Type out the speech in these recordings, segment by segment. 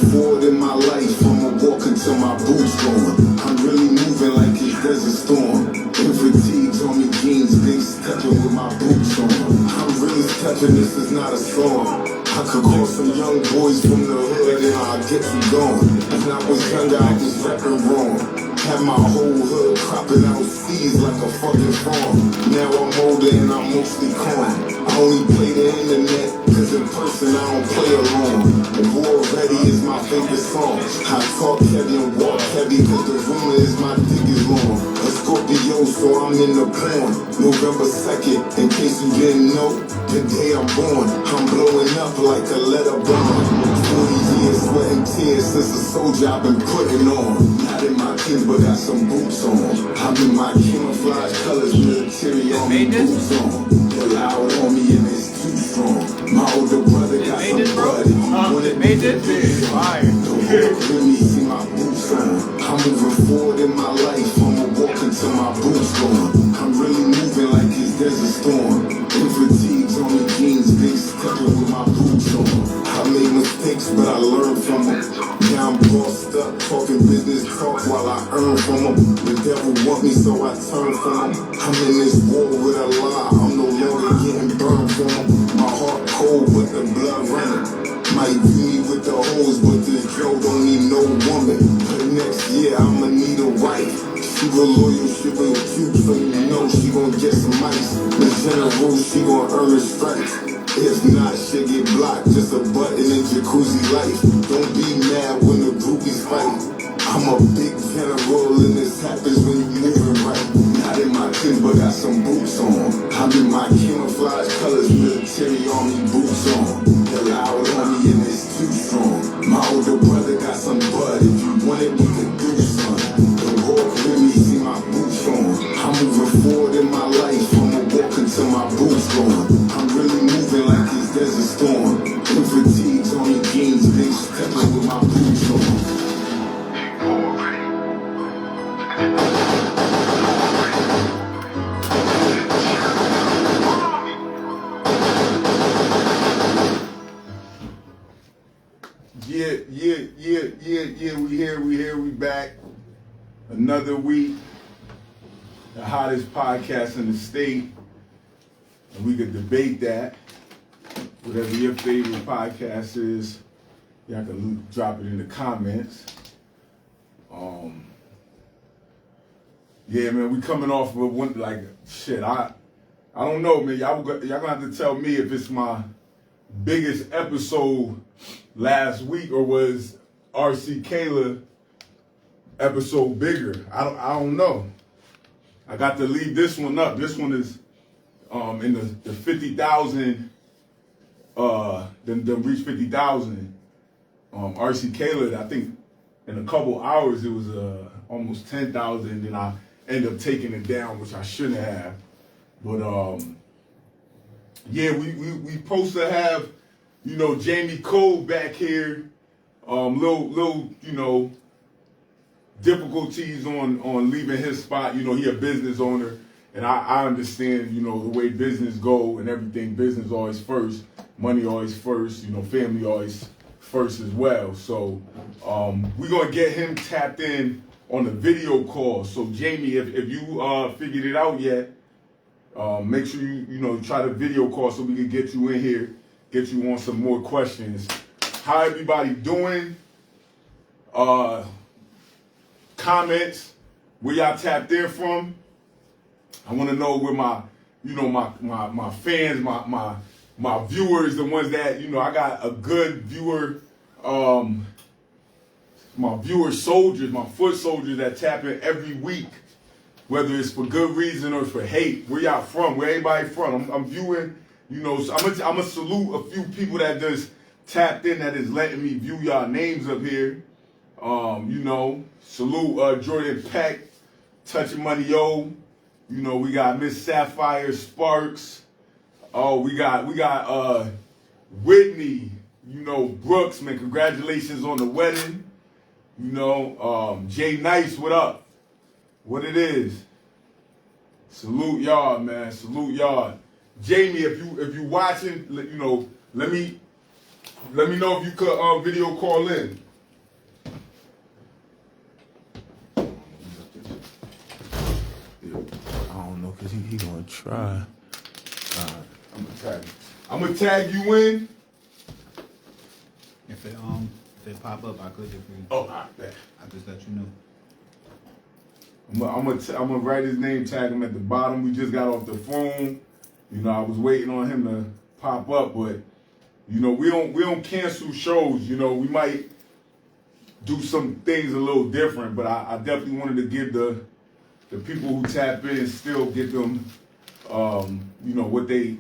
moving forward in my life, I'ma walk until my boots gone. I'm really moving like it's desert storm. In fatigues on me jeans, big stepping with my boots on. I'm really stepping, this is not a song. I could call some young boys from the hood and I'll get you gone. When I was younger, I was rapping wrong. Had my whole hood cropping out seeds like a fucking farm. Now I'm older and I'm mostly calm. I only play the internet, cause in person I don't play alone. The War Ready is my favorite song. I talk heavy and walk heavy, cause the rumor is my dick is long. A Scorpio, so I'm in the porn. November 2nd, in case you didn't know, the day I'm born. I'm blowing up like a letter bomb. 40 years, sweat and tears since a soldier I've been putting on. Not in my kids, but got some boots on. I'm in my camouflage colors, military on me, boots on. They're loud on me and it's too strong. My older brother got some blood. It made this shit fire. Let me see my boots on. I'm moving forward in my life, I'ma walk until my boots gone. I'm really moving like it's desert storm. In fatigues on me jeans, big stepping with my boots on. I made mistakes, but I learned from them. Now I'm bossed up, talking business talk while I earn from them. The devil want me, so I turn from them. I'm in this war with a lie, I'm no longer getting burned from them. My heart cold, but the blood running. Might view me with the hoes, but this Joe don't need no woman. But next year I'ma need a wife. She real loyal, she real cute, so you know she gon' get some ice. The general, she gon' earn her stripes. If not, she'll get blocked, just a button in jacuzzi life. Don't be mad when the groupies fight. I'm a big general and this happens when you moving right. Not in my kids, but got some boots on. I'm in my camouflage colors, military army boots on. They're loud on me and it's too strong. My older brother got some bud, if you want it, we can do something. The walk with me, see my boots on. I'm moving forward in my life, I'ma walk until my boots gone. I'm really moving like it's desert storm. In fatigues on me jeans, big stepping with my boots on. We back. Another week. The hottest podcast in the state. And we could debate that. Whatever your favorite podcast is, y'all can drop it in the comments. Yeah, man, we coming off of one, like, shit, I don't know, man. Y'all gonna have to tell me if it's my biggest episode last week or was RC Kayla episode bigger. I don't know. I got to leave this one up. This one is in the 50,000 them reached 50,000. RC Kayla, I think in a couple hours it was almost 10,000, and I ended up taking it down, which I shouldn't have. But yeah, we supposed to have, you know, Jamie Cole back here. Little, you know, difficulties on leaving his spot. You know, he a business owner, and I understand, you know, the way business go and everything. Business always first, money always first, you know, family always first as well. So we're gonna get him tapped in on the video call. So Jamie, if you figured it out yet, make sure you know, try the video call so we can get you in here, get you on some more questions. How everybody doing? Comments, where y'all tapped in from. I want to know where my, you know, my fans, my viewers, the ones that, you know, I got a good viewer, my viewer soldiers, my foot soldiers that tap in every week, whether it's for good reason or for hate. Where y'all from? Where everybody from? I'm viewing, you know, so I'm gonna salute a few people that just tapped in, that is letting me view y'all names up here. You know, salute Jordan Peck, Touching Money Yo. You know, we got Miss Sapphire Sparks. Oh, we got Whitney, you know, Brooks, man, congratulations on the wedding. You know, Jay Nice, what up? What it is? Salute y'all, man. Salute y'all. Jamie, if you watching, you know, let me know if you could video call in. Cause he gonna try. Alright, I'm gonna tag you in. If it pop up, I could if we. Oh, alright, bet. I just let you know. I'm gonna write his name, tag him at the bottom. We just got off the phone. You know, I was waiting on him to pop up, but you know, we don't cancel shows. You know, we might do some things a little different, but I definitely wanted to give the people who tap in still get them, you know, what they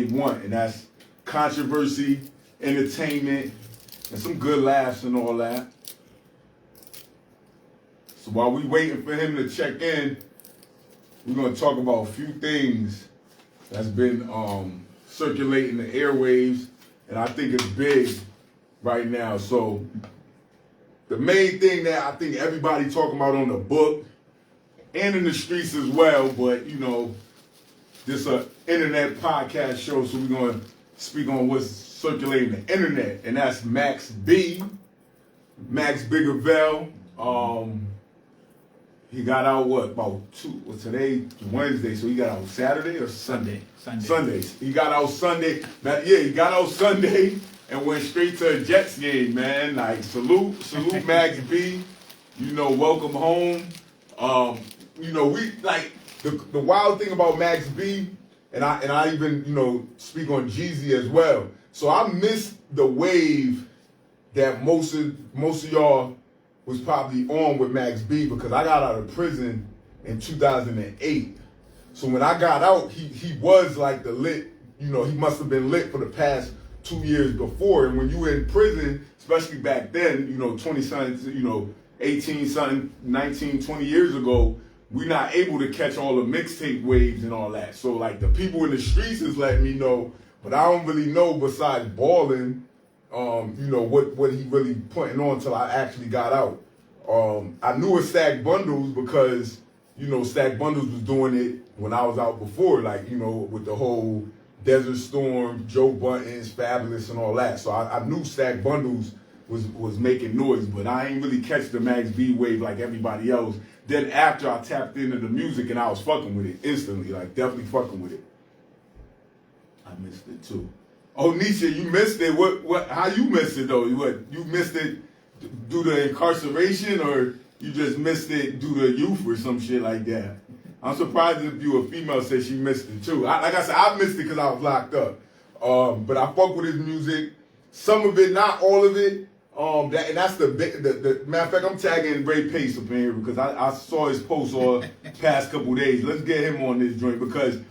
want, and that's controversy, entertainment, and some good laughs and all that. So while we waiting for him to check in, we're gonna talk about a few things that's been circulating the airwaves, and I think it's big right now. So the main thing that I think everybody talking about on the book and in the streets as well, but you know, this a internet podcast show, so we're gonna speak on what's circulating the internet, and that's Max B, Max Biggerville. He got out today Wednesday, so he got out Saturday or Sunday? Sunday. He got out Sunday. He got out Sunday and went straight to a Jets game, man. Like salute Max B. You know, welcome home. You know, we like the wild thing about Max B, and I even, you know, speak on Jeezy as well. So I missed the wave that most of y'all was probably on with Max B, because I got out of prison in 2008. So when I got out, he was like the lit, you know, he must have been lit for the past 2 years before. And when you were in prison, especially back then, you know, 20-something, you know, 18-something, 19, 20 years ago, we're not able to catch all the mixtape waves and all that. So like the people in the streets is letting me know, but I don't really know besides balling, you know, what he really putting on till I actually got out. I knew of Stack Bundles because, you know, Stack Bundles was doing it when I was out before, like, you know, with the whole Desert Storm, Joe Buttons, Fabulous and all that. So I knew Stack Bundles was making noise, but I ain't really catch the Max B wave like everybody else. Then after I tapped into the music and I was fucking with it instantly, like definitely fucking with it. I missed it too. Oh, Nisha, you missed it. What? How you missed it though? You missed it due to incarceration, or you just missed it due to youth or some shit like that? I'm surprised if you a female said she missed it too. Like I said, I missed it because I was locked up. But I fuck with his music. Some of it, not all of it. And that's the matter of fact, I'm tagging Ray Pace up in here because I saw his post all past couple days. Let's get him on this joint, because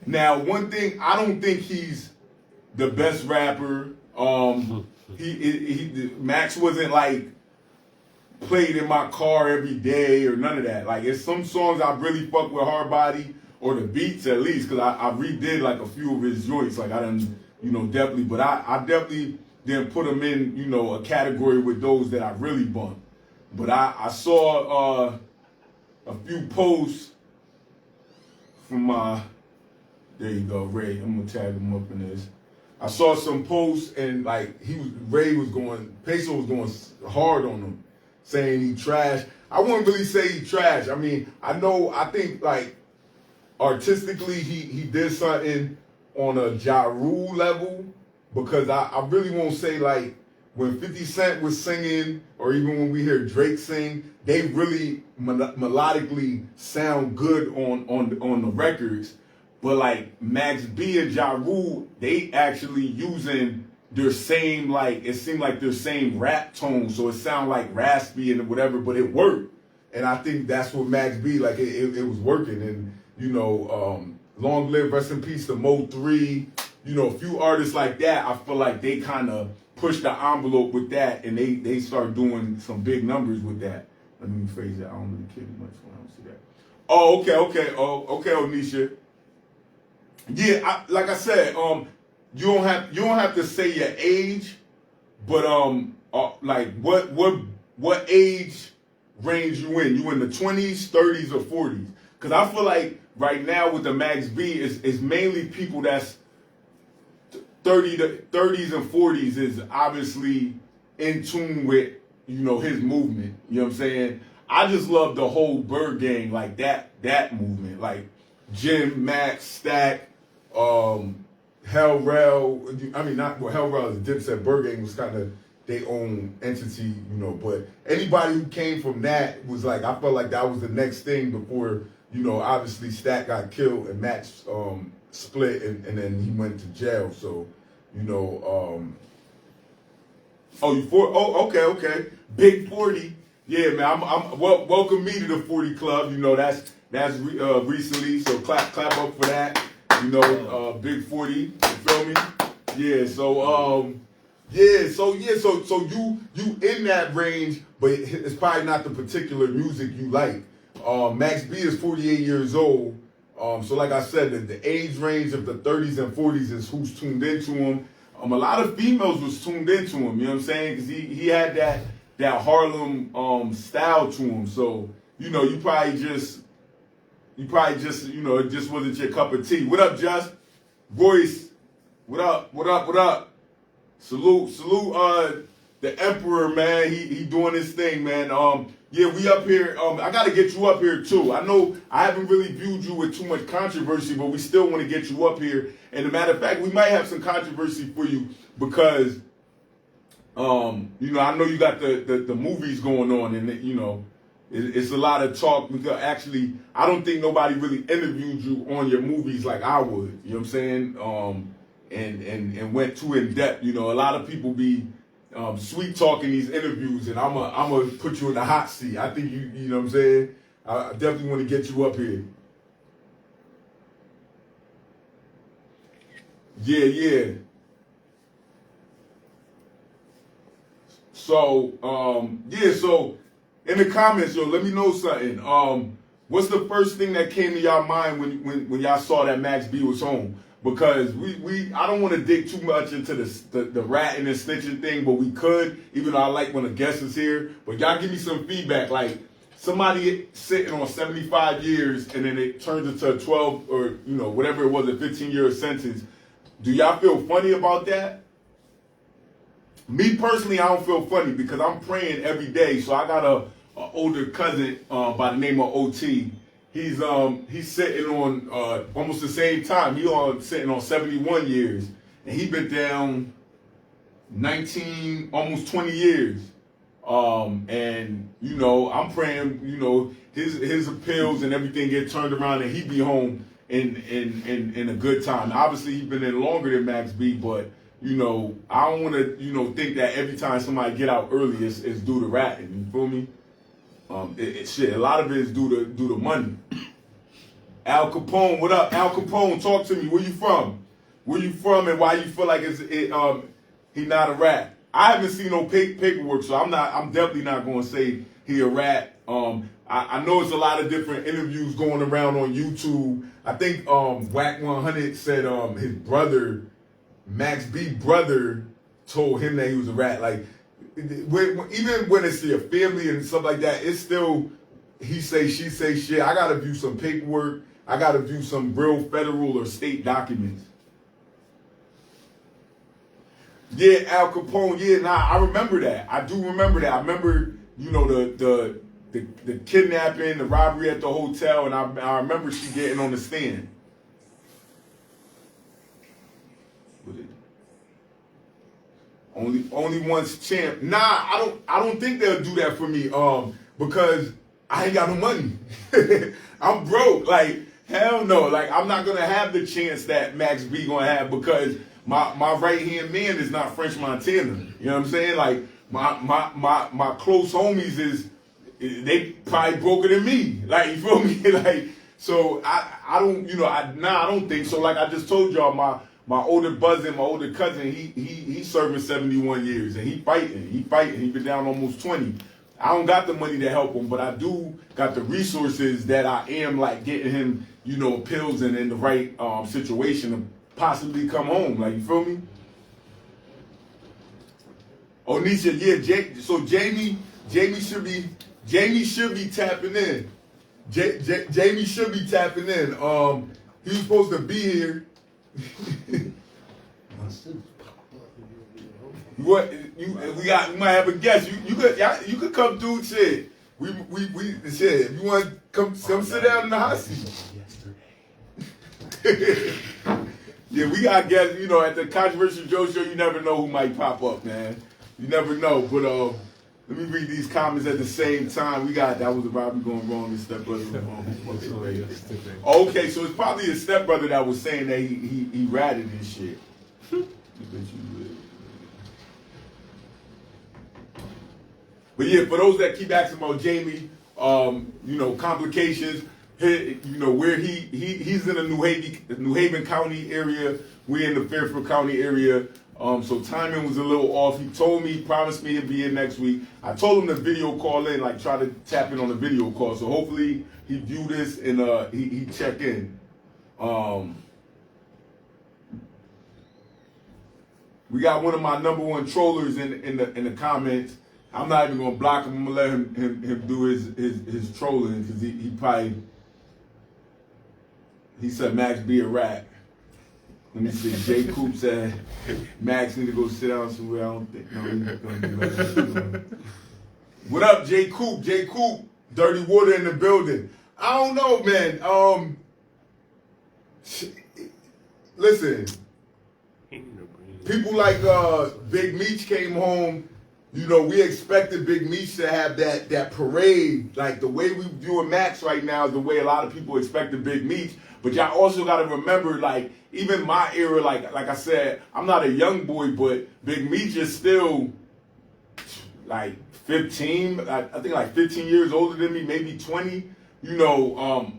now one thing, I don't think he's the best rapper. Max wasn't like played in my car every day or none of that. Like, it's some songs I really fuck with Hard Body, or the beats at least, because I redid like a few of his joints. Like I done, you know, definitely, but I definitely didn't put him in, you know, a category with those that I really bumped. But I saw a few posts from there you go, Ray. I'm gonna tag him up in this. I saw some posts and like Peso was going hard on him, saying he trash. I wouldn't really say he trash. I mean, I think like artistically he did something on a Ja Rule level, because I really won't say like when 50 Cent was singing, or even when we hear Drake sing, they really melodically sound good on the records. But like Max B and Ja Rule, they actually using their same, like, it seemed like their same rap tone, so it sound like raspy and whatever, but it worked. And I think that's what Max B, like, it was working. And, you know, long live, rest in peace to Mo 3, you know, a few artists like that, I feel like they kind of pushed the envelope with that, and they start doing some big numbers with that. Let me rephrase that. I don't really care much when I don't see that. Oh, okay, Onisha. Yeah, like I said, you don't have to say your age, but like what age range you in? You in the 20s, 30s, or 40s? Because I feel like right now with the Max B, is mainly people that's 30s and 40s is obviously in tune with, you know, his movement. You know what I'm saying? I just love the whole Bird Gang, like that movement. Like, Jim, Max, Stack, Hell Rel. I mean, not well. Hell Rel is Dipset. Burger Gang was kind of their own entity, you know. But anybody who came from that was like, I felt like that was the next thing before, you know, obviously Stack got killed and Max split and then he went to jail. So, you know, okay. Big 40. Yeah, man, welcome me to the 40 Club. You know, that's recently, so clap up for that. You know, Big 40, you feel me? Yeah, so so you in that range, but it's probably not the particular music you like. Max B is 48 years old. So like I said, the age range of the 30s and 40s is who's tuned into him. A lot of females was tuned into him, you know what I'm saying? Because he had that Harlem style to him. So, you know, you probably just, you know, it just wasn't your cup of tea. What up, Just? Royce, what up? Salute, the Emperor, man. He doing his thing, man. Yeah, we up here. I gotta get you up here too. I know I haven't really viewed you with too much controversy, but we still want to get you up here. And as a matter of fact, we might have some controversy for you because, you know, I know you got the movies going on, and you know, it's a lot of talk. Because actually, I don't think nobody really interviewed you on your movies like I would. You know what I'm saying? And went too in depth. You know, a lot of people be sweet talking these interviews, and I'm gonna put you in the hot seat. I think you know what I'm saying? I definitely want to get you up here. Yeah. So, so in the comments, yo, let me know something. What's the first thing that came to y'all mind when y'all saw that Max B was home? Because I don't want to dig too much into the ratting and snitching thing, but we could, even though I like when a guest is here. But y'all give me some feedback, like somebody sitting on 75 years and then it turns into a 12 or, you know, whatever it was, a 15-year sentence. Do y'all feel funny about that? Me personally, I don't feel funny because I'm praying every day. So I got a older cousin by the name of OT. He's sitting on almost the same time. Sitting on 71 years, and he been down 19, almost 20 years. And you know, I'm praying, you know, his appeals and everything get turned around, and he be home in a good time. Obviously, he's been in longer than Max B, but you know, I don't want to, you know, think that every time somebody get out early, it's due to ratting. You feel me? Shit, a lot of it is due to money. Al Capone, what up? Al Capone, talk to me. Where you from? Where you from, and why you feel like he not a rat? I haven't seen no paperwork, so I'm definitely not going to say he a rat. I know it's a lot of different interviews going around on YouTube. I think Whack 100 said his brother, Max B brother, told him that he was a rat. Like, even when it's your family and stuff like that, it's still he say, she say shit. I gotta view some paperwork. I gotta view some real federal or state documents. Yeah, Al Capone. Yeah, I remember that. I do remember that. I remember, you know, the kidnapping, the robbery at the hotel, and I remember she getting on the stand. Only once champ. Nah, I don't think they'll do that for me. Because I ain't got no money. I'm broke. Like, hell no. Like, I'm not gonna have the chance that Max B gonna have because my right hand man is not French Montana. You know what I'm saying? Like, my close homies they probably broker than me. Like, you feel me? Like, so I don't, you know, I don't think so. Like I just told y'all, my older cousin, he's serving 71 years and he fighting. He been down almost 20. I don't got the money to help him, but I do got the resources that I am like getting him, you know, pills and in the right situation to possibly come home. Like, you feel me? Onisha, yeah, so Jamie should be tapping in. Jamie should be tapping in. He was supposed to be here. What we might have a guest. You could come do shit. We shit. If you want come sit down in the hot seat. Yeah, we got guests, you know, at the Konjoversial Joe Show, you never know who might pop up, man. You never know. But let me read these comments at the same time. We got, that was the Robbie going wrong, his stepbrother. Okay, so it's probably his stepbrother that was saying that he ratted and shit. But yeah, for those that keep asking about Jamie, you know, complications, you know, where he's in the New Haven County area, we're in the Fairfield County area, so timing was a little off. He told me, promised me he'd be in next week. I told him to video call in, like try to tap in on the video call, so hopefully he view this and he check in. We got one of my #1 trollers in the comments. I'm not even gonna block him. I'm gonna let him do his trolling because he probably, he said Max be a rat. Let me see. Jay Coop said Max need to go sit down somewhere. I don't think no, he's gonna do that. What up, Jay Coop? Jay Coop, Dirty Water in the building. I don't know, man. Listen, people like Big Meech came home. You know, we expected Big Meech to have that parade. Like, the way we viewing Max right now is the way a lot of people expected Big Meech. But y'all also got to remember, like, even my era, like I said, I'm not a young boy, but Big Meech is still, like, 15. I think, like, 15 years older than me, maybe 20. You know,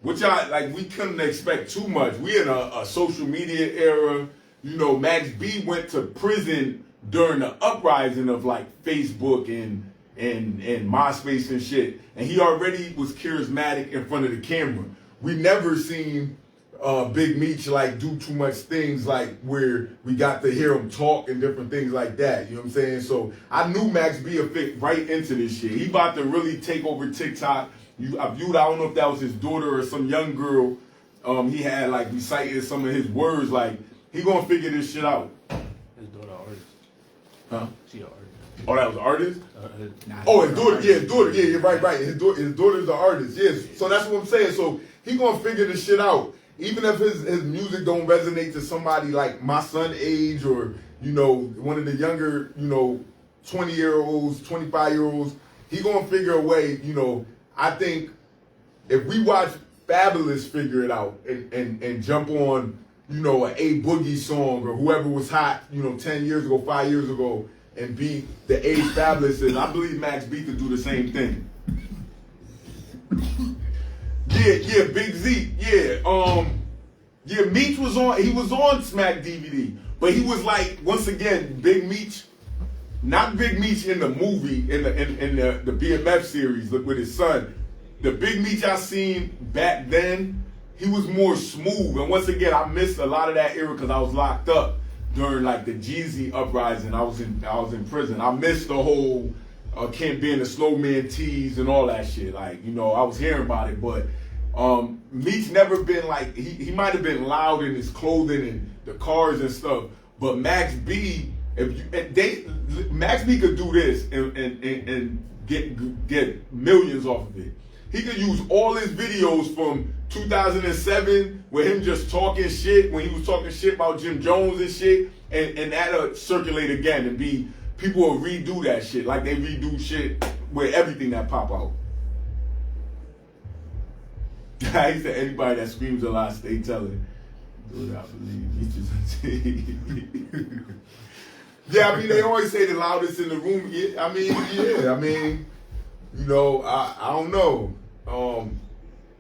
which we couldn't expect too much. We in a social media era. You know, Max B went to prison during the uprising of like Facebook and MySpace and shit, and he already was charismatic in front of the camera. We never seen Big Meech like do too much things like where we got to hear him talk and different things like that. You know what I'm saying? So I knew Max B would fit right into this shit. He about to really take over TikTok. I don't know if that was his daughter or some young girl. He had like recited some of his words. Like, he gonna figure this shit out. His daughter artist. Huh? She an artist. Oh, that was an artist? Nah, his daughter. Yeah, his daughter. Yeah, you're right. His daughter's an artist. Yes. So that's what I'm saying. So he gonna figure this shit out. Even if his music don't resonate to somebody like my son age or, you know, one of the younger, you know, 20-year-olds, 25-year-olds, he gonna figure a way. You know, I think if we watch Fabulous figure it out and jump on, you know, an A Boogie song or whoever was hot, you know, 10 years ago, 5 years ago, and beat the age Fabulous is, I believe Max B could do the same thing. Yeah, Big Z, yeah, Meech was on Smack DVD, but he was like, once again, Big Meech, not Big Meech in the movie, in the BMF series with his son. The Big Meech I seen back then, he was more smooth. And once again, I missed a lot of that era because I was locked up during like the Jeezy uprising. I was in prison. I missed the whole Can't Be in the Snowman tease and all that shit. Like, you know, I was hearing about it, but Meech never been like, he might have been loud in his clothing and the cars and stuff, but Max B, Max B could do this and get millions off of it. He could use all his videos from 2007 with him just talking shit, when he was talking shit about Jim Jones and shit, and that'll circulate again and be, people will redo that shit like they redo shit with everything that pop out. He said anybody that screams a lot, stay telling. Do it, I believe. Yeah, I mean, they always say the loudest in the room. Yeah, I mean, you know, I don't know.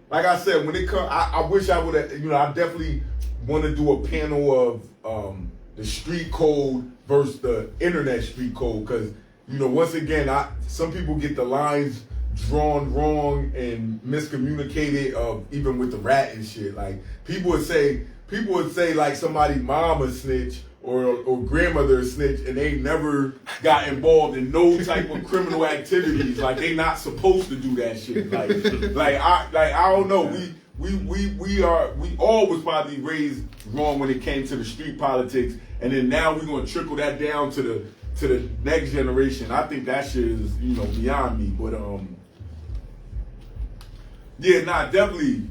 Like I said, when it comes, I wish I would have, you know, I definitely want to do a panel of the street code versus the internet street code, because, you know, once again, some people get the lines drawn wrong and miscommunicated, even with the rat and shit. Like, people would say like somebody mom a snitch or grandmother a snitch, and they never got involved in no type of criminal activities. Like, they not supposed to do that shit. I don't know. We all was probably raised wrong when it came to the street politics, and then now we're gonna trickle that down to the next generation. I think that shit is, you know, beyond me. But yeah, definitely.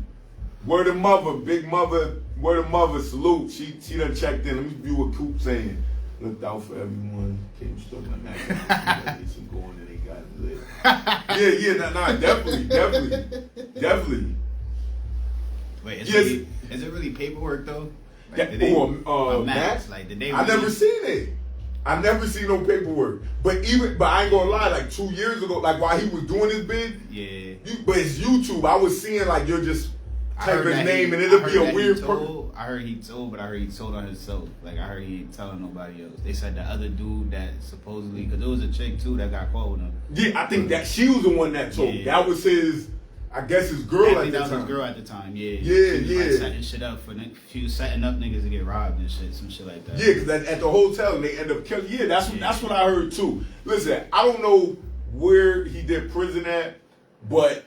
Word of mother, big mother. word of mother, salute. She done checked in. Let me view what Coop saying. Looked out for everyone. Came stuck on that. Get some going and they got it lit. Yeah, definitely. Wait, Yes. is it really paperwork though? Like, That, did they, Max? like did they? I never seen it. I never seen no paperwork. But I ain't gonna lie, like 2 years ago, like while he was doing his bid, Yeah. but it's YouTube. I was seeing like you're just I type heard his that name he- and I it'll heard be a that weird he told, I heard he told, but I heard he told on himself. Like I heard he ain't telling nobody else. They said the other dude that supposedly, because there was a chick too that got caught with him. Yeah, I think that she was the one that told. Yeah. That was his, I guess his girl I at think the that was time. his girl at the time. Yeah. Yeah, She was, like, yeah. setting shit up for. She was setting up niggas to get robbed and shit, some shit like that. Yeah, because at the hotel and they end up killing. Yeah, that's what I heard too. Listen, I don't know where he did prison at, but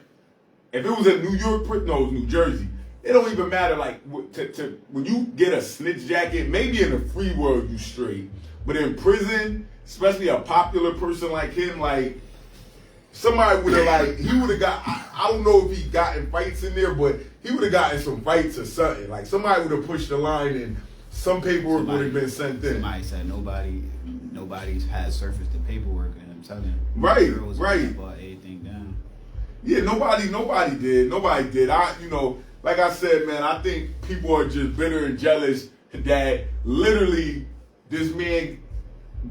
if it was a New York prison, no, it was New Jersey. It don't even matter. Like when you get a snitch jacket, maybe in the free world you straight, but in prison, especially a popular person like him, like somebody would have like he would have got. I don't know if he got in fights in there, but he would have gotten some fights or something. Like somebody would have pushed the line and some paperwork would have been sent in. Somebody said nobody's had surfaced the paperwork, and I'm telling you, Right, the girls right. bought everything down. Yeah, nobody did. Nobody did. Like I said, man, I think people are just bitter and jealous that literally this man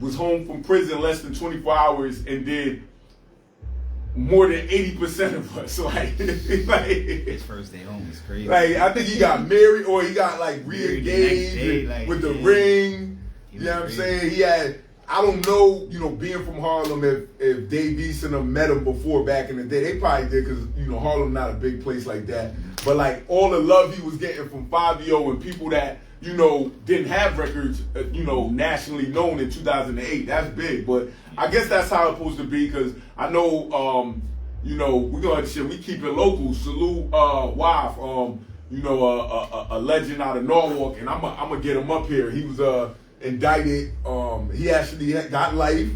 was home from prison less than 24 hours and did more than 80% of us. His first day home was crazy. Like I think he got married or he got like Married the re-engaged next day, and like, with the yeah. ring. He You know what I'm was saying? He had, I don't know, being from Harlem, if Dave East and them met him before back in the day, they probably did because, Harlem not a big place like that. But like all the love he was getting from Fabio and people that, didn't have records, nationally known in 2008, that's big. But I guess that's how it's supposed to be because I know, we keep it local. Salute, Wife, a legend out of Norwalk, and I'm gonna get him up here. He was indicted. He actually got life,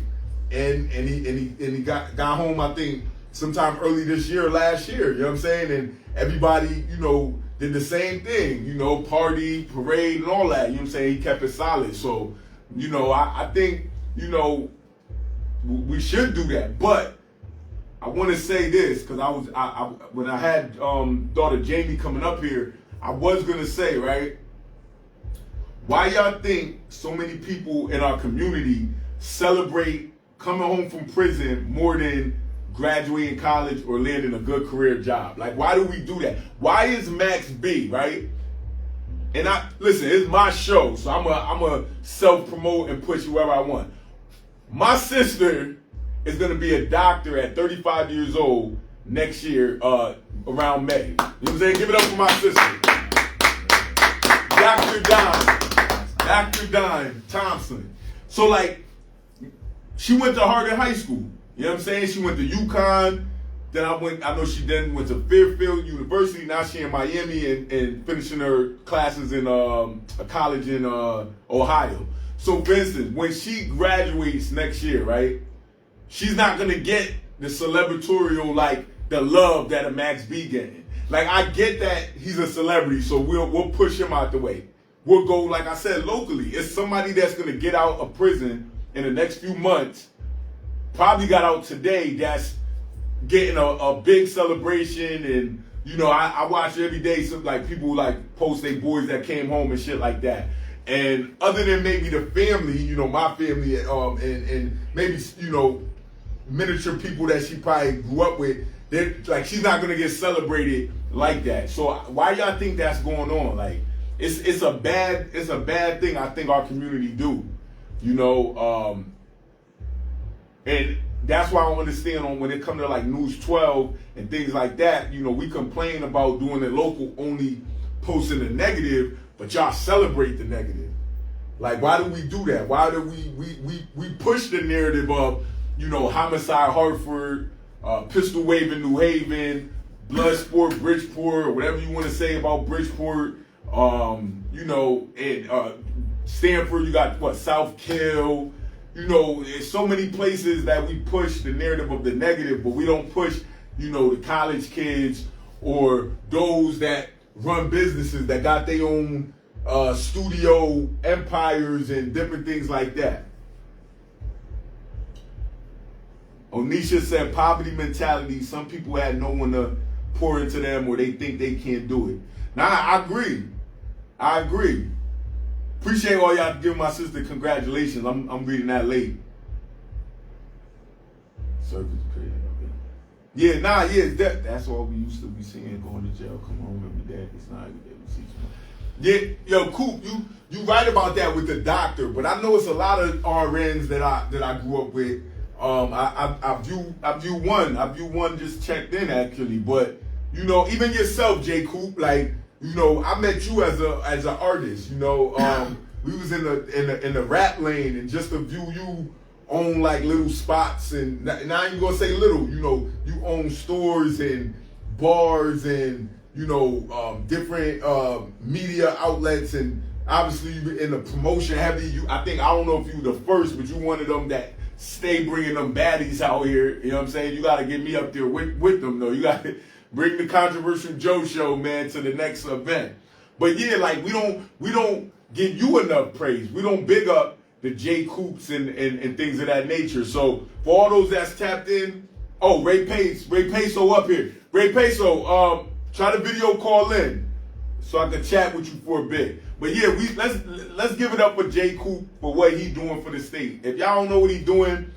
and he got home. I think sometime early this year, last year. You know what I'm saying? And everybody, did the same thing. Party, parade, and all that. You know what I'm saying? He kept it solid. So, I think we should do that. But I want to say this because when I had daughter Jamie coming up here, I was gonna say, right, why y'all think so many people in our community celebrate coming home from prison more than graduating college or landing a good career job? Like, why do we do that? Why is Max B, right? And listen, it's my show, so I'm a self-promote and push whoever I want. My sister is going to be a doctor at 35 years old next year around May. You know what I'm saying? Give it up for my sister. Dr. Dime Thompson. So, like, she went to Hardin High School. You know what I'm saying? She went to UConn. Then I know she then went to Fairfield University. Now she in Miami and finishing her classes in a college in Ohio. So, for instance, when she graduates next year, right, she's not going to get the celebratorial, like, the love that a Max B getting. Like, I get that he's a celebrity, so we'll push him out the way. We'll go, like I said, locally. It's somebody that's going to get out of prison in the next few months, probably got out today, that's getting a big celebration. And, I watch every day some, like, people, like, post their boys that came home and shit like that. And other than maybe the family, my family, and maybe, miniature people that she probably grew up with, like, she's not going to get celebrated like that. So why y'all think that's going on? Like, it's a bad thing I think our community do, and that's why I don't understand when it comes to like News 12 and things like that, we complain about doing it local, only posting the negative, but y'all celebrate the negative. Like, why do we do that? Why do we push the narrative of, homicide Hartford, pistol waving New Haven, Bloodsport Bridgeport, or whatever you want to say about Bridgeport, and Stanford, you got South Kill. There's so many places that we push the narrative of the negative, but we don't push, the college kids or those that run businesses that got their own studio empires and different things like that. Onisha said poverty mentality. Some people had no one to pour into them or they think they can't do it. Now, I agree. I agree. Appreciate all y'all giving my sister congratulations. I'm reading that late. Circus crazy. Yeah, that's all we used to be seeing going to jail. Come on, remember that. It's not yeah, yo, Coop, you right about that with the doctor, but I know it's a lot of RNs that I grew up with. I view one just checked in actually, but you know, even yourself, J. Coop, like, you know, I met you as an artist, you know, we was in the rap lane, and just to view you own like little spots, and I ain't gonna say little, you know, you own stores and bars and, you know, different media outlets, and obviously you in the promotion heavy. I don't know if you were the first, but you one of them that stay bringing them baddies out here. You know what I'm saying? You got to get me up there with them, though. You got to bring the Konjoversial Joe Show, man, to the next event. But yeah, like we don't give you enough praise. We don't big up the J. Coops and things of that nature. So for all those that's tapped in, oh, Ray Peso up here. Ray Peso, try to video call in so I can chat with you for a bit. But yeah, let's give it up for J. Coop for what he doing for the state. If y'all don't know what he doing,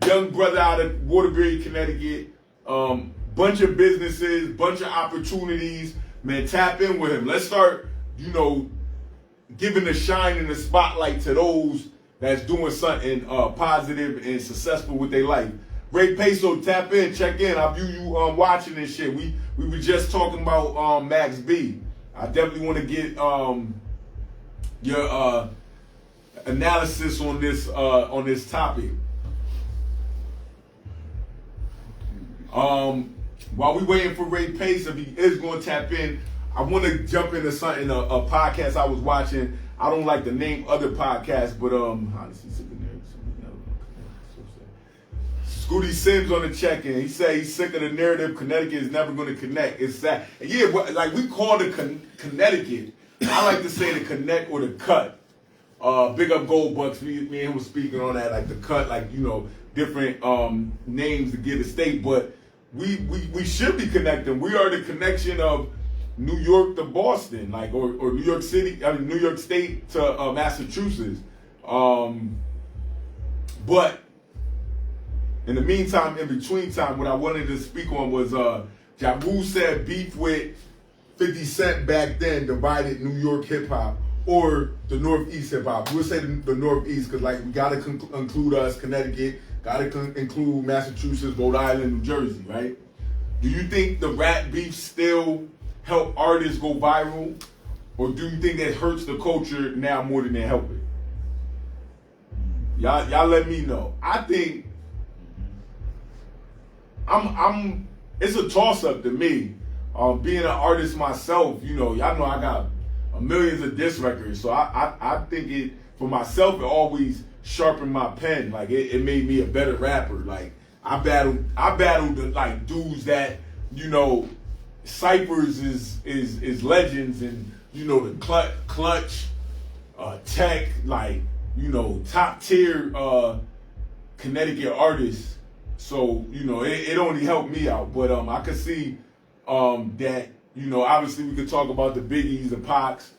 young brother out of Waterbury, Connecticut, bunch of businesses, bunch of opportunities. Man, tap in with him. Let's start, you know, giving the shine and the spotlight to those that's doing something positive and successful with their life. Ray Peso, tap in, check in. I view you watching this shit. We were just talking about Max B. I definitely want to get your analysis on this topic. While we waiting for Ray Pace, if he is going to tap in, I want to jump into something, a podcast I was watching. I don't like to name other podcasts, but Scooty Sims on the check-in. He said he's sick of the narrative. Connecticut is never going to connect. It's sad. Yeah, like we call it Connecticut. I like to say the connect or the cut. Big up Gold Bucks. Me and him was speaking on that, like the cut, like, you know, different names to give the state. But we should be connecting. We are the connection of New York to Boston, like, or New York City, I mean New York State to Massachusetts. But in the meantime, in between time, what I wanted to speak on was Ja Rule said beef with 50 Cent back then divided New York hip hop or the Northeast hip hop. We'll say the Northeast because, like, we gotta include us, Connecticut, gotta include Massachusetts, Rhode Island, New Jersey, right? Do you think the rap beef still help artists go viral, or do you think that hurts the culture now more than they help it? Y'all let me know. I think it's a toss-up to me. Being an artist myself, you know, y'all know I got millions of diss records, so I think it, for myself, it always sharpened my pen. Like, it made me a better rapper. Like, I battled like dudes that, you know, ciphers is legends, and, you know, the clutch tech, like, you know, top tier Connecticut artists. So, you know, it only helped me out. But I could see that, you know, obviously we could talk about the Biggies, the Pacs,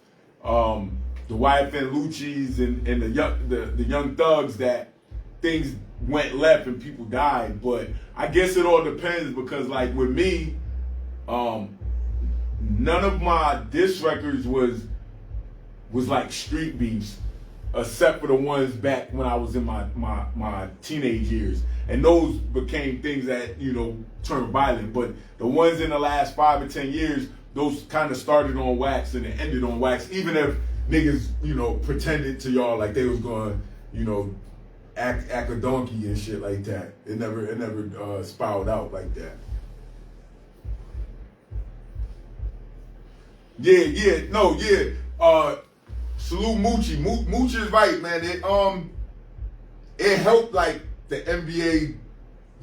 the YFN Lucci's, and the young thugs, that things went left and people died. But I guess it all depends, because, like, with me, none of my diss records was like street beefs, except for the ones back when I was in my teenage years. And those became things that, you know, turned violent. But the ones in the last 5 or 10 years, those kind of started on wax and it ended on wax. Even if niggas, you know, pretended to y'all like they was going, you know, act a donkey and shit like that. It never spiraled out like that. Salute Moochie. Moochie is right, man. It helped, like, the NBA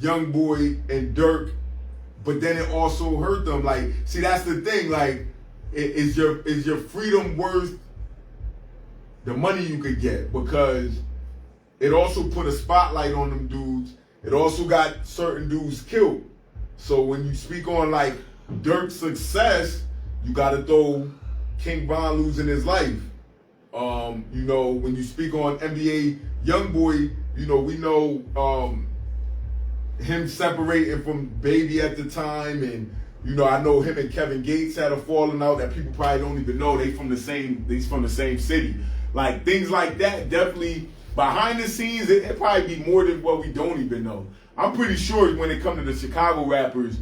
Youngboy and Dirk, but then it also hurt them. Like, see, that's the thing. Like, is your freedom worth the money you could get, because it also put a spotlight on them dudes. It also got certain dudes killed. So when you speak on like Dirk's success, you got to throw King Von losing his life. You know, when you speak on NBA YoungBoy, you know, we know him separating from Baby at the time, and you know, I know him and Kevin Gates had a falling out that people probably don't even know. He's from the same city. Like things like that, definitely behind the scenes, it probably be more than what we don't even know. I'm pretty sure when it comes to the Chicago rappers,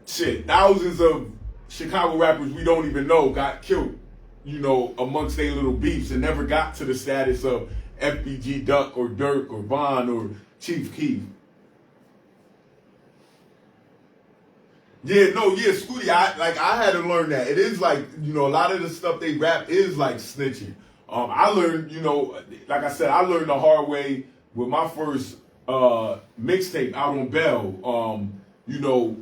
shit, thousands of Chicago rappers we don't even know got killed, you know, amongst their little beefs and never got to the status of FBG Duck or Dirk or Von or Chief Keef. Scooty, I had to learn that. It is like, you know, a lot of the stuff they rap is like snitching. I learned, you know, like I said, I learned the hard way with my first mixtape out on Bell. You know,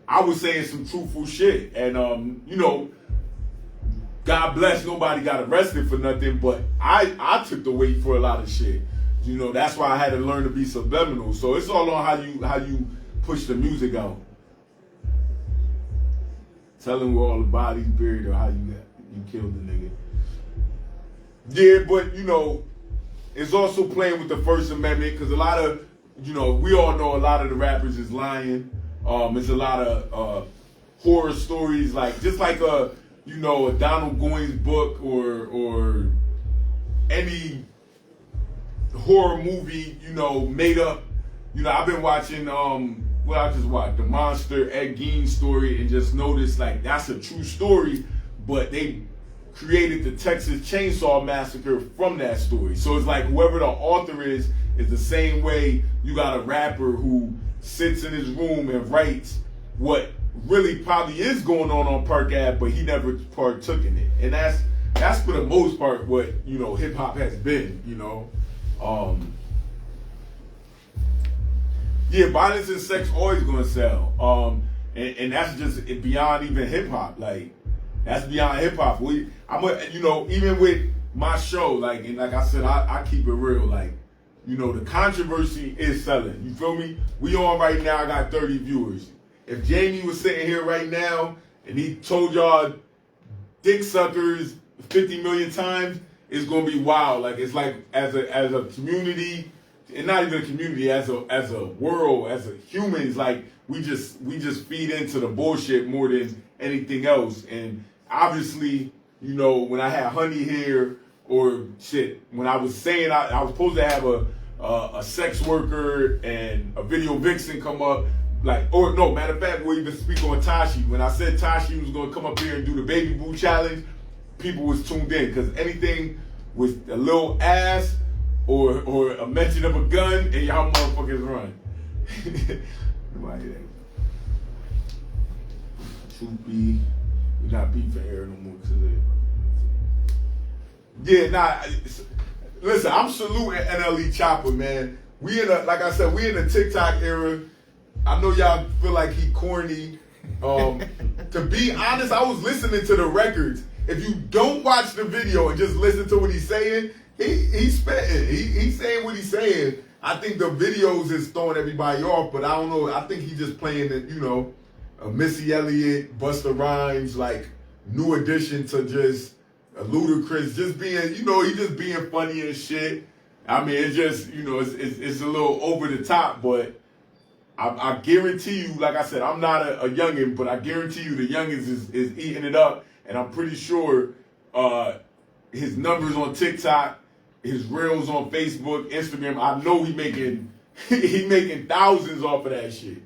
I was saying some truthful shit, and you know, God bless, nobody got arrested for nothing, but I took the weight for a lot of shit. You know, that's why I had to learn to be subliminal. So it's all on how you push the music out. Telling where all the bodies buried or how you killed the nigga. Yeah, but you know, it's also playing with the First Amendment, because a lot of, you know, we all know a lot of the rappers is lying. It's a lot of horror stories, like just like a Donald Goines book or any horror movie, you know, made up. You know, I've been watching I just watched the Monster Ed Gein story and just noticed like that's a true story, but they created the Texas Chainsaw Massacre from that story. So it's like whoever the author is the same way you got a rapper who sits in his room and writes what really probably is going on Park Ave, but he never partook in it. And that's for the most part what, you know, hip hop has been, you know. Yeah, violence and sex always gonna sell. And that's just beyond even hip hop. Like, that's beyond hip hop. Even with my show, like, and like I said, I keep it real. Like, you know, the controversy is selling. You feel me? We on right now, I got 30 viewers. If Jamie was sitting here right now and he told y'all dick suckers 50 million times, it's gonna be wild. Like, it's like as a community, and not even a community, as a world, as a humans, like we just feed into the bullshit more than anything else. And obviously, you know, when I had Honey here, or shit, when I was saying I was supposed to have a sex worker and a video vixen come up, like, or no, matter of fact, we'll even speak on Tashi. When I said Tashi was gonna come up here and do the baby boo challenge, people was tuned in, because anything with a little ass or a mention of a gun, and y'all motherfuckers run. Nobody there. Truth be, we not beefing here no more today. Yeah, listen, I'm saluting NLE Chopper, man. We like I said, we in the TikTok era. I know y'all feel like he corny. To be honest, I was listening to the records. If you don't watch the video and just listen to what he's saying, he's spitting. He's saying what he's saying. I think the videos is throwing everybody off, but I don't know. I think he's just playing it, you know, a Missy Elliott, Busta Rhymes, like new addition to just a Ludacris, just being, you know, he just being funny and shit. I mean, it's just, you know, it's a little over the top, but I guarantee you, like I said, I'm not a youngin', but I guarantee you the youngins is eating it up, and I'm pretty sure his numbers on TikTok, his reels on Facebook, Instagram, I know he making thousands off of that shit.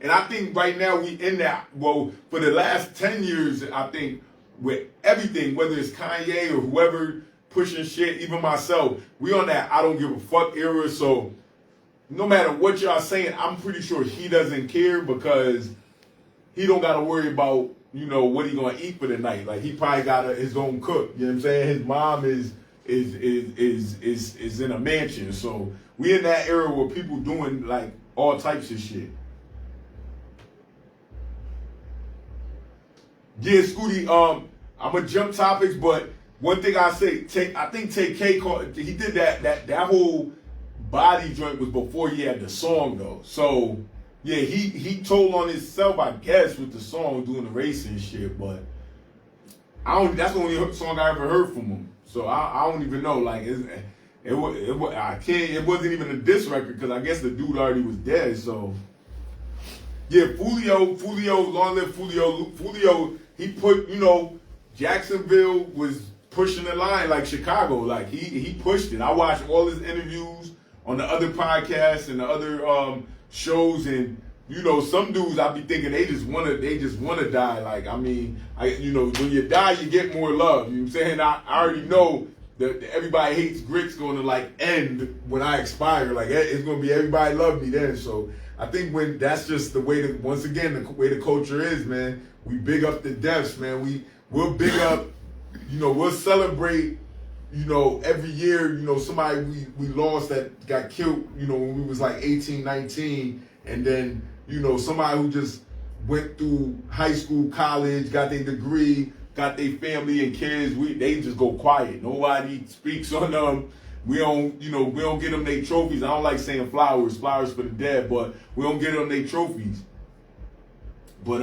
And I think right now we in that, well, for the last 10 years, I think with everything, whether it's Kanye or whoever pushing shit, even myself, we on that I don't give a fuck era. So no matter what y'all saying, I'm pretty sure he doesn't care, because he don't got to worry about, you know, what he gonna eat for the night. Like, he probably got his own cook. You know what I'm saying? His mom is in a mansion. So we in that era where people doing like all types of shit. Yeah, Scooty. I'm gonna jump topics, but one thing I say, I think Take K called, he did that whole body joint was before he had the song though. So yeah, he told on himself, I guess, with the song doing the racing shit, but that's the only song I ever heard from him. So I don't even know. Like it wasn't even a diss record because I guess the dude already was dead. So yeah, Fulio, long live Fulio. Fulio, he put, Jacksonville was pushing the line like Chicago. Like he pushed it. I watched all his interviews on the other podcasts and the other shows, and some dudes I be thinking they just wanna die. Like when you die you get more love. You know what I'm saying? I already know that Everybody Hates Grit's gonna like end when I expire. Like it's gonna be everybody love me then. So I think when that's just the way that, once again, the way the culture is, man. We big up the deaths, man. We'll big up, we'll celebrate, every year, somebody we lost that got killed, when we was like 18, 19, and then, somebody who just went through high school, college, got their degree, got their family and kids. They just go quiet. Nobody speaks on them. We don't get them their trophies. I don't like saying flowers for the dead, but we don't get them their trophies. But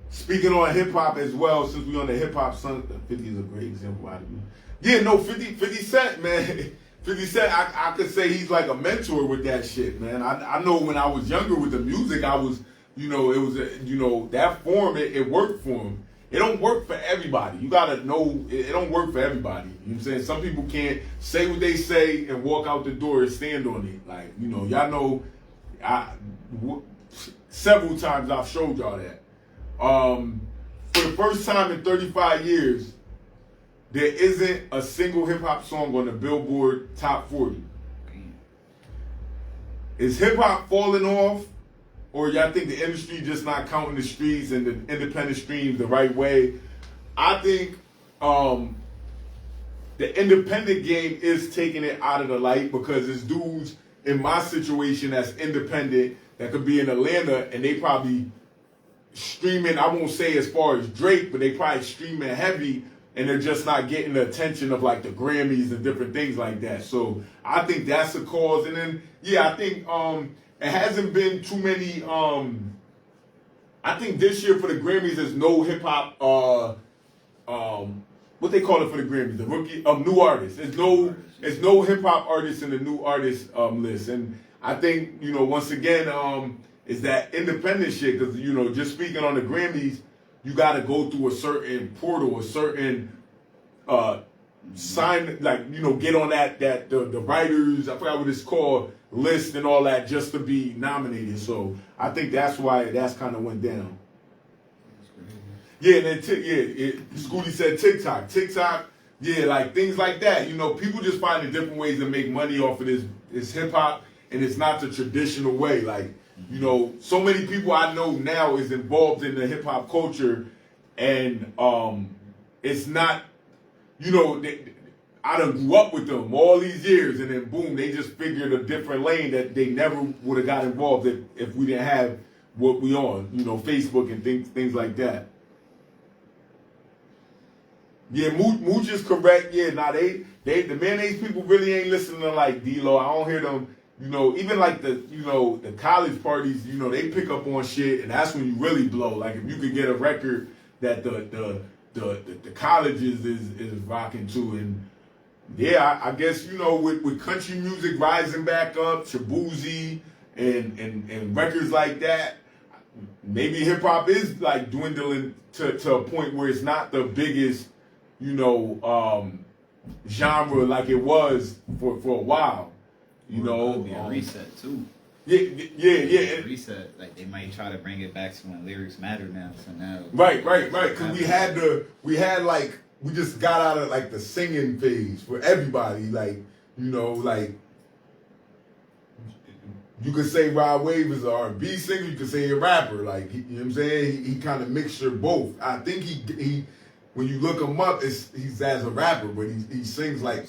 speaking on hip hop as well, since we on the hip hop, 50 is a great example out of you. Yeah, no, 50 Cent, man. 50 Cent, I could say he's like a mentor with that shit, man. I know when I was younger with the music, I was, it was, that form, it worked for him. It don't work for everybody. You gotta know it don't work for everybody. You know what I'm saying? Some people can't say what they say and walk out the door and stand on it. Like, y'all know, several times I've showed y'all that. For the first time in 35 years, there isn't a single hip hop song on the Billboard Top 40. Is hip hop falling off? Or y'all think the industry just not counting the streets and the independent streams the right way? I think the independent game is taking it out of the light because there's dudes in my situation that's independent that could be in Atlanta and they probably streaming, I won't say as far as Drake, but they probably streaming heavy and they're just not getting the attention of like the Grammys and different things like that. So I think that's a cause. And then, yeah, I think it hasn't been too many. I think this year for the Grammys, there's no hip hop. What they call it for the Grammys? The rookie new artists. There's no hip hop artists in the new artist list. And I think once again is that independent shit because just speaking on the Grammys, you got to go through a certain portal, a certain sign, like get on the writers. I forgot what it's called. List and all that just to be nominated. So I think that's why that's kind of went down. Yeah, and then Scooty said TikTok, yeah, like things like that. People just finding different ways to make money off of this hip hop, and it's not the traditional way. Like so many people I know now is involved in the hip hop culture, and it's not I done grew up with them all these years, and then boom, they just figured a different lane that they never would have got involved if we didn't have what we on, Facebook and things like that. Yeah, Mooch is correct. Yeah, the mayonnaise people really ain't listening to like D-Lo. I don't hear them. Even like the college parties, they pick up on shit, and that's when you really blow. Like if you could get a record that the colleges is rocking to, and yeah, I guess with country music rising back up, Shabuzi and records like that, maybe hip hop is like dwindling to a point where it's not the biggest genre like it was for a while. Be a reset too. Yeah. Reset. Like they might try to bring it back to when lyrics matter now. So now. Right. Because we just got out of like the singing phase for everybody. Like like you could say Rod Wave is an R&B singer. You could say a rapper. Like you know what I'm saying. He kind of mixture both. I think he when you look him up, he's as a rapper, but he sings like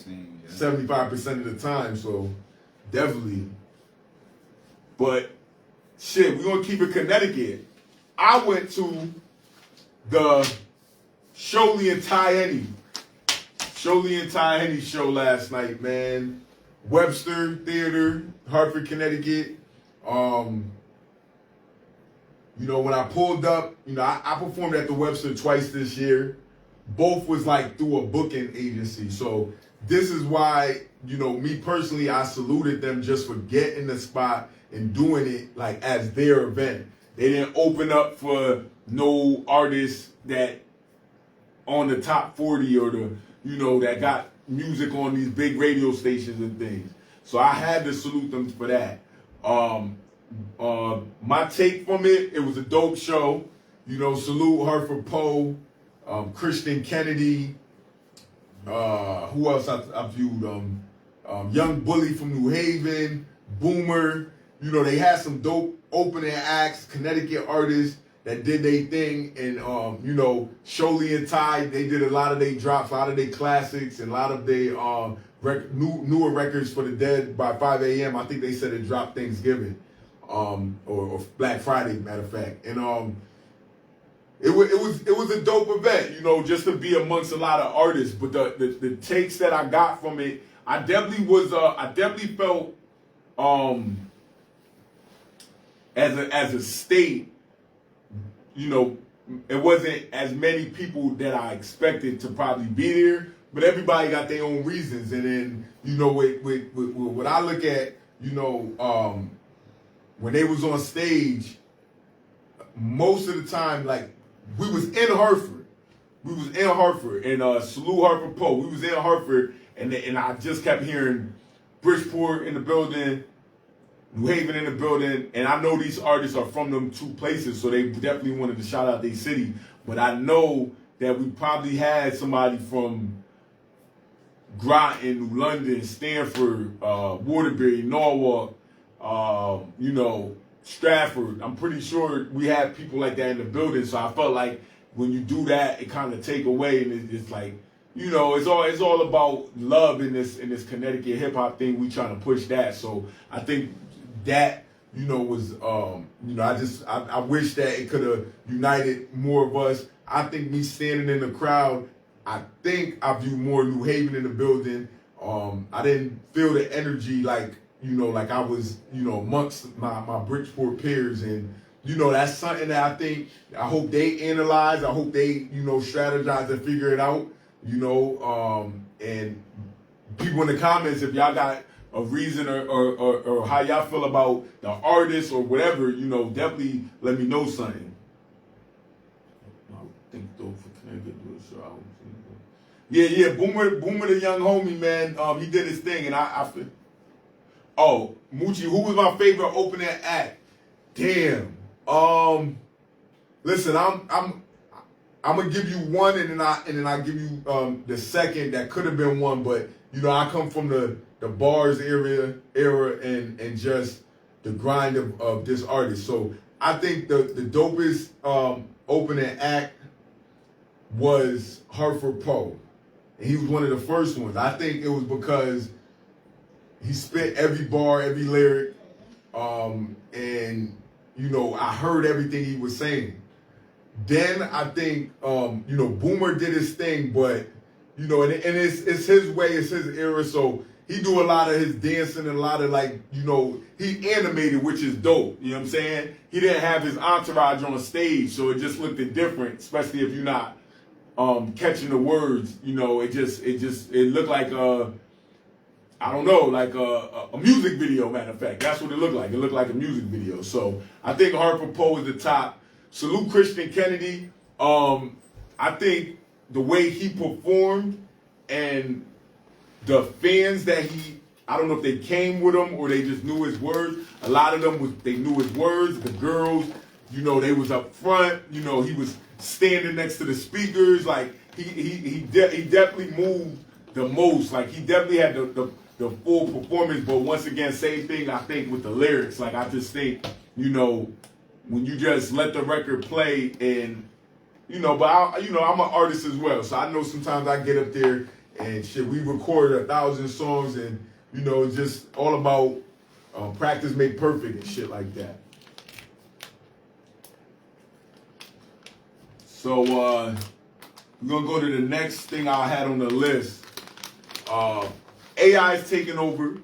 75% of the time. So definitely. But shit, we're gonna keep it Connecticut. I went to the Sholey and Ty Henny. Sholey and Ty Henny show last night, man. Webster Theater, Hartford, Connecticut. You know, when I pulled up, you know, I performed at the Webster twice this year. Both was like through a booking agency. So this is why, you know, me personally, I saluted them just for getting the spot and doing it like as their event. They didn't open up for no artists that on the top 40 or the, you know, that got music on these big radio stations and things. So I had to salute them for that. My take from it was a dope show. You know, salute Hartford Poe, Christian Kennedy. Who else I viewed? Young Bully from New Haven, Boomer. You know, they had some dope opening acts, Connecticut artists that did their thing. And, you know, Sholey and Ty, they did a lot of their drops, a lot of their classics, and a lot of their newer records for the Dead by 5 a.m. I think they said it dropped Thanksgiving or Black Friday, matter of fact. And it was a dope event, you know, just to be amongst a lot of artists. But the takes that I got from it, I definitely felt as a state, you know, it wasn't as many people that I expected to probably be there, but everybody got their own reasons. And then, you know, with what I look at, you know, when they was on stage, most of the time, like, we was in Hartford. And salute Hartford Poe. We was in Hartford, and I just kept hearing Bridgeport in the building, New Haven in the building, and I know these artists are from them two places, so they definitely wanted to shout out their city. But I know that we probably had somebody from Groton, New London, Stanford, Waterbury, Norwalk, you know, Stratford. I'm pretty sure we had people like that in the building, so I felt like when you do that, it kind of take away, and it's like, you know, it's all about love in this Connecticut hip hop thing. We trying to push that, so I think that, you know, was you know, I wish that it could have united more of us. I think me standing in the crowd, I think I view more New Haven in the building. I didn't feel the energy like, you know, like I was, you know, amongst my Bridgeport peers. And, you know, that's something that I hope they analyze. I hope they, you know, strategize and figure it out, you know. And people in the comments, if y'all got a reason or how y'all feel about the artist or whatever, you know, definitely let me know something. I think though for Connecticut do a show. Yeah, Boomer the young homie, man. He did his thing, and I feel. Oh, Moochie, who was my favorite opening act? Damn. Listen, I'm gonna give you one, and then I give you the second that could have been one, but you know, I come from the bars era and just the grind of this artist. So I think the dopest opening act was Hartford Poe. And he was one of the first ones. I think it was because he spit every bar, every lyric, and you know, I heard everything he was saying. Then I think you know, Boomer did his thing, but you know, and it's his way, it's his era, so he do a lot of his dancing and a lot of, like, you know, he animated, which is dope. You know what I'm saying? He didn't have his entourage on stage, so it just looked different, especially if you're not catching the words. You know, it looked like I don't know, like a music video, matter of fact. That's what it looked like. It looked like a music video. So I think Hartford Poe is the top. Salute Christian Kennedy. I think the way he performed and the fans that I don't know if they came with him or they just knew his words. A lot of them they knew his words. The girls, you know, they was up front. You know, he was standing next to the speakers. Like he definitely moved the most. Like he definitely had the full performance. But once again, same thing I think with the lyrics. Like I just think, you know, when you just let the record play and, you know, but I'm an artist as well. So I know sometimes I get up there and shit, we recorded 1,000 songs and, you know, it's just all about practice make perfect and shit like that. So We're gonna go to the next thing I had on the list. AI is taking over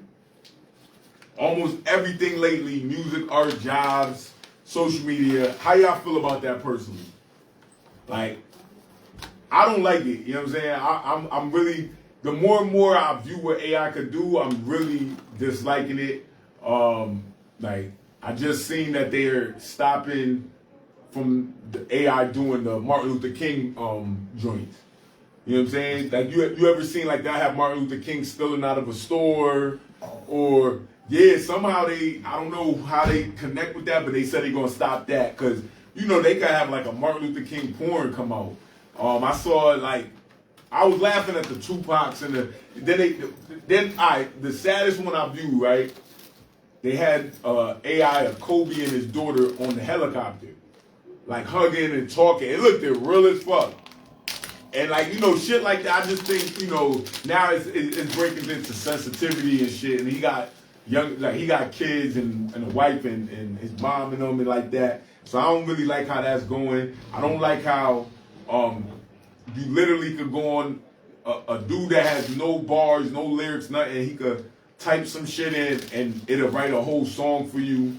almost everything lately: music, art, jobs, social media. How y'all feel about that personally? Like, I don't like it. You know what I'm saying? I'm really, the more and more I view what AI could do, I'm really disliking it. Like, I just seen that they're stopping from the AI doing the Martin Luther King joints. You know what I'm saying? Like, you ever seen like that, have Martin Luther King stealing out of a store? Or, yeah, somehow I don't know how they connect with that, but they said they're going to stop that because, you know, they could have like a Martin Luther King porn come out. I saw it like, I was laughing at the Tupacs and the saddest one I viewed, right? They had AI of Kobe and his daughter on the helicopter, like hugging and talking. It looked real as fuck. And like, you know, shit like that, I just think, you know, now it's breaking into sensitivity and shit. And he got he got kids and a wife and his mom and them and like that. So I don't really like how that's going. I don't like how you literally could go on a dude that has no bars, no lyrics, nothing. He could type some shit in and it'll write a whole song for you.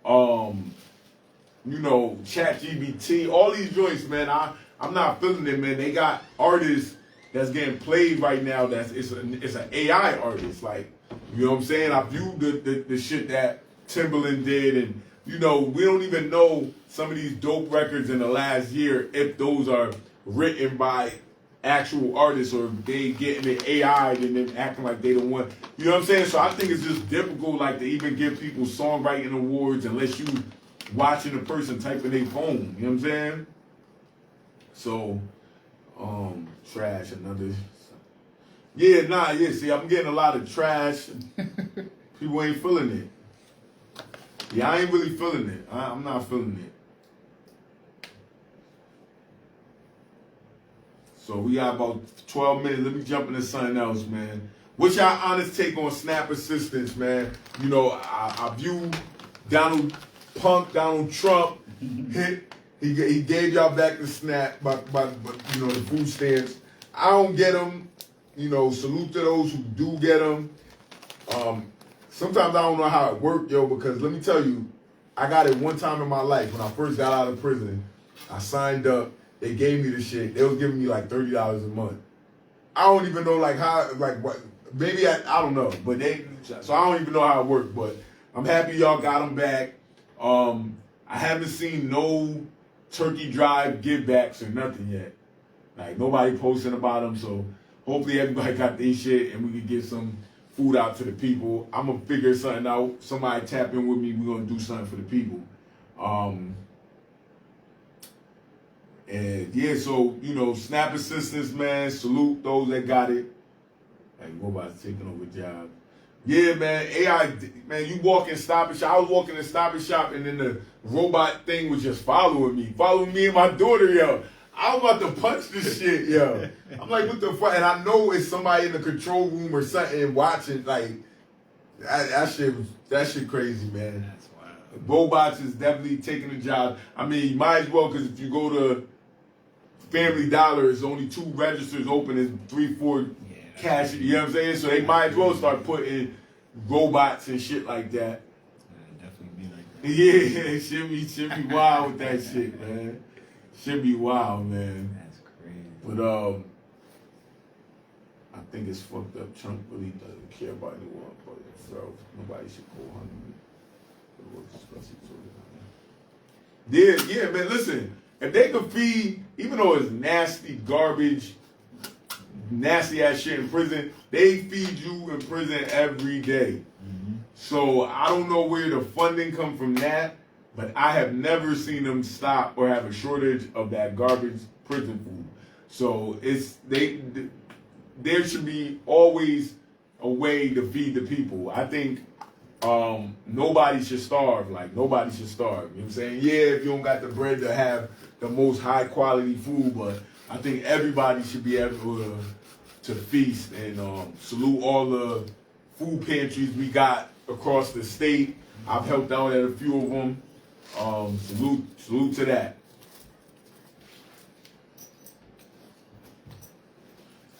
You know, ChatGPT, all these joints, man. I'm not feeling it, man. They got artists that's getting played right now. It's an AI artist, like, you know what I'm saying. I viewed the shit that Timbaland did, and you know, we don't even know some of these dope records in the last year if those are written by actual artists or they getting it AI'd and then acting like they the one. You know what I'm saying? So I think it's just difficult, like, to even give people songwriting awards unless you watching the person typing their phone. You know what I'm saying? So, trash, another. Yeah, see, I'm getting a lot of trash. People ain't feeling it. Yeah, I ain't really feeling it. I'm not feeling it. So we got about 12 minutes. Let me jump into something else, man. What's y'all honest take on Snap assistance, man? You know, I view Donald Trump hit. He gave y'all back the Snap, but you know, the food stamps. I don't get them. You know, salute to those who do get them. Sometimes I don't know how it worked, yo, because let me tell you, I got it one time in my life when I first got out of prison. I signed up. They gave me the shit. They was giving me like $30 a month. I don't even know like how, like what. Maybe I don't know, but so I don't even know how it worked. But I'm happy y'all got them back. I haven't seen no turkey drive givebacks or nothing yet. Like, nobody posting about them, so hopefully everybody got their shit and we can get some food out to the people. I'm gonna figure something out. Somebody tap in with me. We're gonna do something for the people. And yeah, so, you know, Snap assistance, man. Salute those that got it. Like, robots taking over jobs. Yeah, man. AI, man, you walk in Stop and Shop. I was walking in Stop and Shop, and then the robot thing was just following me and my daughter, yo. I was about to punch this shit, yo. I'm like, what the fuck? And I know it's somebody in the control room or something watching. Like, that shit crazy, man. That's wild. Robots is definitely taking the job. I mean, you might as well, because if you go to Family Dollar, it's only 2 registers open and 3-4 cash. You know what I'm saying? So they might as well start putting robots and shit like that. Definitely be like that. Yeah, it should be wild with that shit, man. Should be wild, man. That's crazy. But I think it's fucked up. Trump really doesn't care about anyone but himself. Nobody should go hungry. Yeah, man. Listen, if they could feed, even though it's nasty garbage, nasty ass shit in prison, they feed you in prison every day. Mm-hmm. So I don't know where the funding come from that, but I have never seen them stop or have a shortage of that garbage prison food. So there should be always a way to feed the people. I think nobody should starve. Like, nobody should starve. You know what I'm saying? Yeah, if you don't got the bread to have the most high quality food, but I think everybody should be able to feast. And salute all the food pantries we got across the state. I've helped out at a few of them. Salute to that.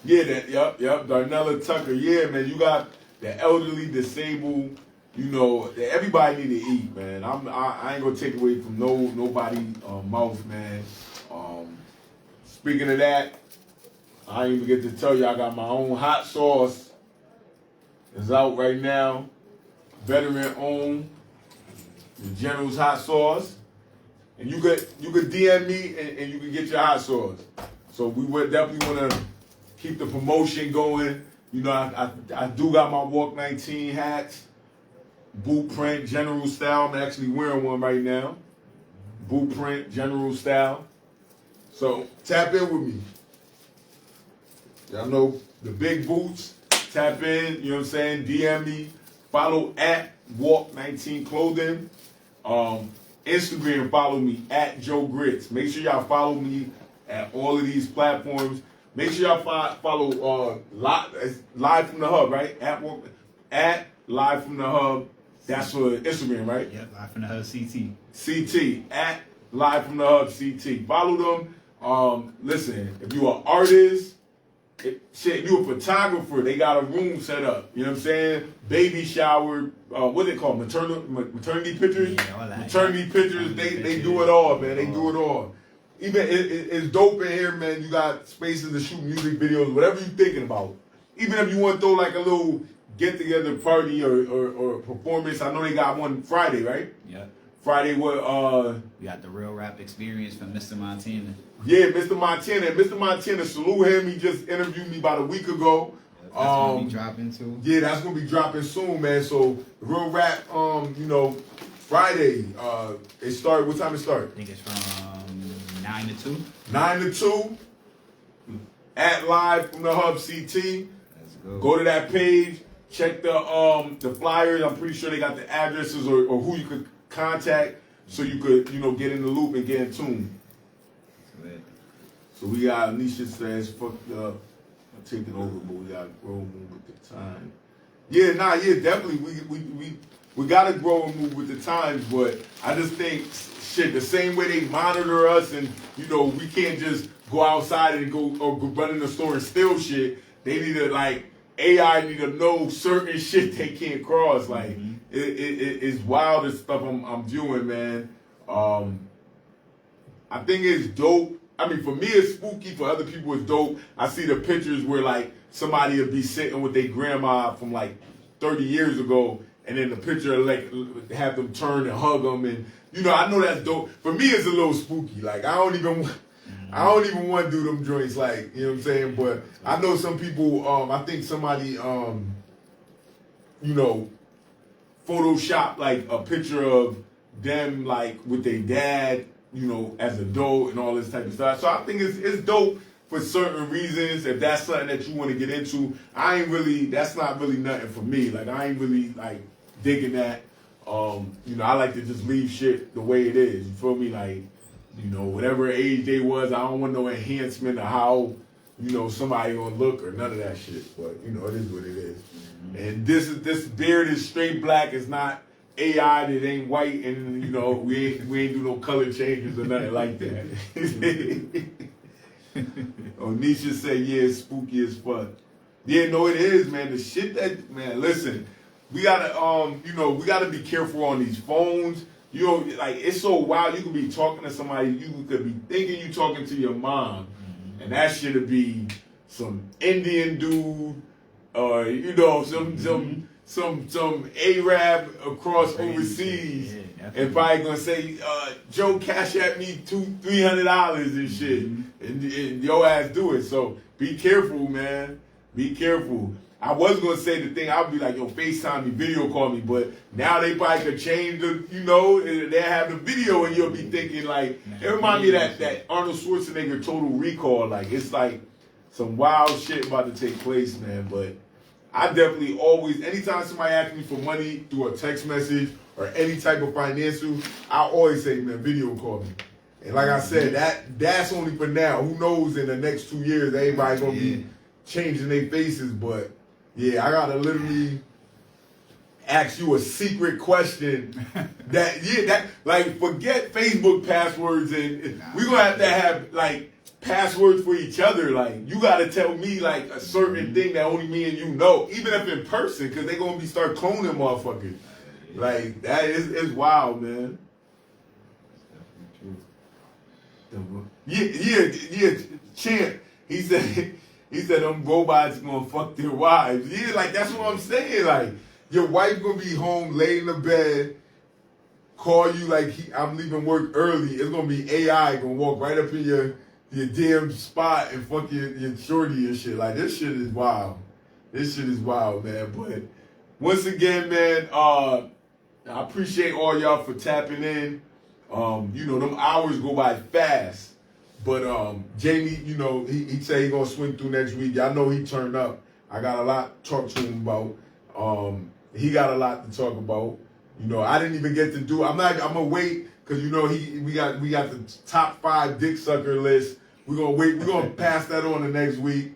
Yeah, yep. Darnella Tucker. Yeah, man, you got the elderly, disabled. You know, everybody need to eat, man. I ain't gonna take away from nobody mouth, man. Speaking of that, I ain't even get to tell you I got my own hot sauce. It's out right now. Veteran owned. The General's hot sauce. And you could DM me and you can get your hot sauce. So we would definitely want to keep the promotion going. You know, I do got my Walk 19 hats. Boot print, General style. I'm actually wearing one right now. Boot print, General style. So tap in with me. Y'all know the big boots. Tap in, you know what I'm saying? DM me. Follow at Walk 19 Clothing. Instagram, follow me at Joe Grits. Make sure y'all follow me at all of these platforms. Make sure y'all follow Live from the Hub, right? At Live from the Hub. That's for Instagram, right? Yep, Live from the Hub CT. CT. At Live from the Hub CT. Follow them. Listen, if you're an artist, you a photographer, they got a room set up. You know what I'm saying? Baby shower, what they call maternity pictures? Yeah, all that. Maternity pictures, they do it all, man. They do it all. Even it's dope in here, man. You got spaces to shoot music videos, whatever you're thinking about. Even if you want to throw like a little get together party or performance, I know they got one Friday, right? Yep. Friday, what? We got the real rap experience from Mr. Montana. Yeah, Mr. Montana. Mr. Montana, salute him. He just interviewed me about a week ago. That's gonna be dropping too. Yeah, that's gonna be dropping soon, man. So real rap, you know, Friday. It started. What time it start? I think it's from 9 to 2. 9 to 2. At Live from the Hub CT. Let's go. Go to that page. Check the flyers. I'm pretty sure they got the addresses or who you could contact, so you could, you know, get in the loop and get in tune. So we got Anisha says fucked up. I'm taking over, but we gotta grow and move with the time. Yeah, definitely. We gotta grow and move with the times, but I just think shit, the same way they monitor us and you know, we can't just go outside and go run in the store and steal shit. They need to like AI need to know certain shit they can't cross. Like it's wild the stuff I'm viewing, man. I think it's dope. I mean, for me, it's spooky. For other people, it's dope. I see the pictures where, like, somebody will be sitting with their grandma from, like, 30 years ago, and then the picture, like, have them turn and hug them. And, you know, I know that's dope. For me, it's a little spooky. Like, I don't even want to do them joints, like, you know what I'm saying? But I know some people, I think somebody, you know, Photoshop, like, a picture of them, like, with their dad, you know, as a dope and all this type of stuff. So I think it's dope for certain reasons. If that's something that you want to get into, that's not really nothing for me. Like, I ain't really, like, digging that. You know, I like to just leave shit the way it is. You feel me? Like, you know, whatever age they was, I don't want no enhancement of how, you know, somebody gonna look or none of that shit. But, you know, it is what it is. And this beard is straight black. It's not AI that ain't white, and you know we ain't do no color changes or nothing like that. Onisha said, "Yeah, it's spooky as fuck." Yeah, no, it is, man. The shit that listen, we gotta you know, we gotta be careful on these phones. You know, like it's so wild. You could be talking to somebody, you could be thinking you talking to your mom, and that shit'd be some Indian dude, or you know, some Arab across overseas, and probably gonna say, Joe, cash at me $300 and shit, and your ass do it. So be careful, man. Be careful. I was gonna say the thing. I'd be like, yo, FaceTime me, video call me, but now they probably could change the, you know, they have the video, and you'll be thinking like, it reminds me of that Arnold Schwarzenegger Total Recall. Like it's like some wild shit about to take place, man. But I definitely always, anytime somebody asks me for money through a text message or any type of financial, I always say, man, video call me. And like I said, that's only for now. Who knows in the next 2 years, everybody gonna be changing their faces. But yeah, I gotta literally ask you a secret question that like forget Facebook passwords and we're gonna have to have like passwords for each other. Like, you gotta tell me like a certain thing that only me and you know, even if in person, because they gonna be start cloning motherfuckers. Like, that is wild, man. Yeah, Champ. He said them robots gonna fuck their wives. Yeah, like that's what I'm saying. Like, your wife gonna be home, lay in the bed, call you like I'm leaving work early. It's gonna be AI gonna walk right up in your damn spot and fuck your shorty and shit. Like, this shit is wild. This shit is wild, man. But once again, man, I appreciate all y'all for tapping in. You know, them hours go by fast. But Jamie, you know, he said he gonna swing through next week. Y'all know he turned up. I got a lot to talk to him about. He got a lot to talk about. You know, I didn't even get to do. I'm gonna wait because you know we got the top 5 dick sucker list. We're gonna wait. We're gonna pass that on the next week.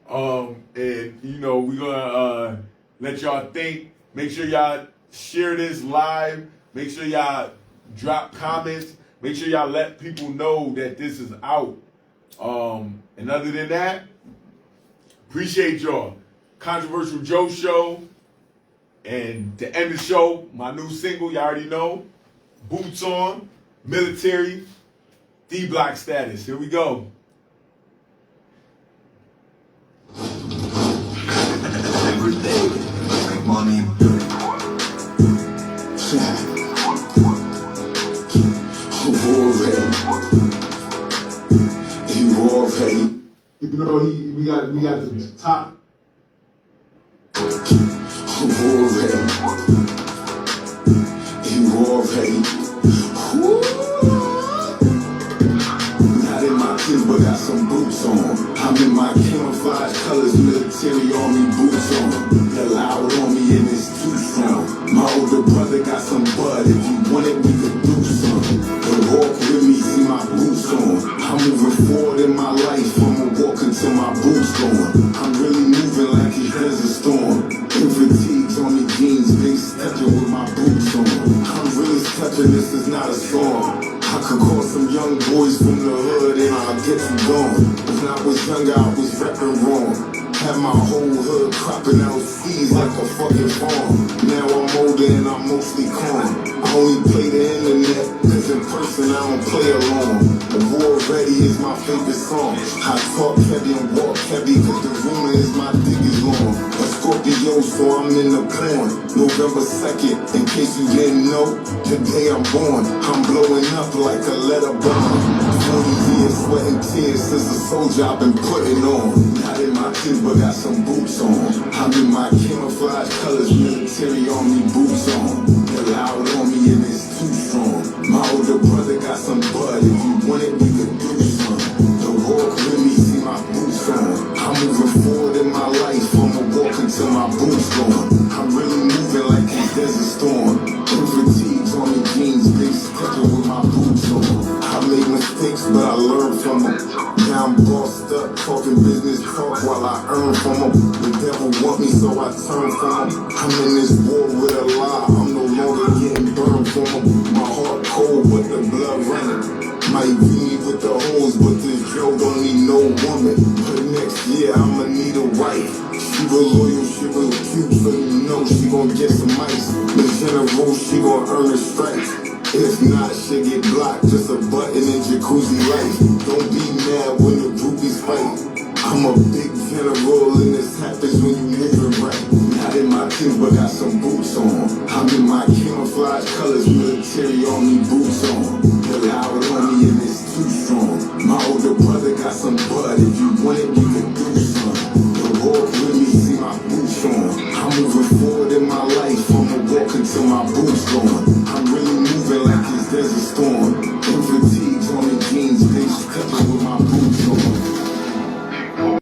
And you know we're gonna let y'all think. Make sure y'all share this live. Make sure y'all drop comments. Make sure y'all let people know that this is out. And other than that, appreciate y'all. Konjoversial Joe Show. And to end the show, my new single, you already know. Boots on, military, D-block status. Here we go. Every day, make money. You know, we got the top. Not in my kids, but got some boots on. I'm in my camouflage colors, military army boots on. They're loud on me and it's too strong. My older brother got some bud. If you want it, we could do some. But walk with me, see my boots on. I'm moving forward in my life. I'ma walk until my boots gone. I'm really moving like it has a storm. In fatigues on me jeans, big stepping with my boots on. I'm really stepping, this is not a song. I could call some young boys from the hood and I'll get them gone. When I was younger, I was repping wrong. Had my whole hood cropping out seeds like a fucking farm. Now I'm older and I'm mostly calm. I only play the internet, cause in person I don't play along. The War Ready is my favorite song. I talk heavy and walk heavy, cause the rumor is my dick is long. A Scorpio, so I'm in the porn. November 2nd, in case you didn't know, the day I'm born. I'm blowing up like a letter bomb. 40 years, sweat and tears since a soldier I've been putting on. Not in my kids, but got some boots on. I'm in my camouflage colors, military army boots on. They're loud on me and it's too strong. My older brother got some bud. If you want it, we could do some. The walk with me, see my boots on. I'm moving forward in my life. I'ma walk until my boots gone. I'm really moving like it's desert storm. In fatigues on the jeans, big stepping with my boots on. I make mistakes, but I learn from them. Now I'm bossed up, talking business talk while I earn from them. The devil want me, so I turn from them. I'm in this war with a lie. I'm no longer getting burned from them. My heart cold, but the blood running. Might be me with the hoes, but this Joe don't need no woman. But next year I'ma need a wife. She real loyal, she real cute, so you know she gon' get some ice. The general, she gon' earn a stripes. If not, she'll get blocked, just a button in jacuzzi life. Don't be mad when the groupies fight. I'm a big general and this happens when you moving right. Not in my kids, but got some boots on. I'm in my camouflage colors, military army boots on. They're loud on me and it's too strong. My older brother got some bud. If you want it, we can do some. The walk with me, see my boots on. I'm moving forward in my life. I'ma walk until my boots gone. I'm really moving like it's desert storm.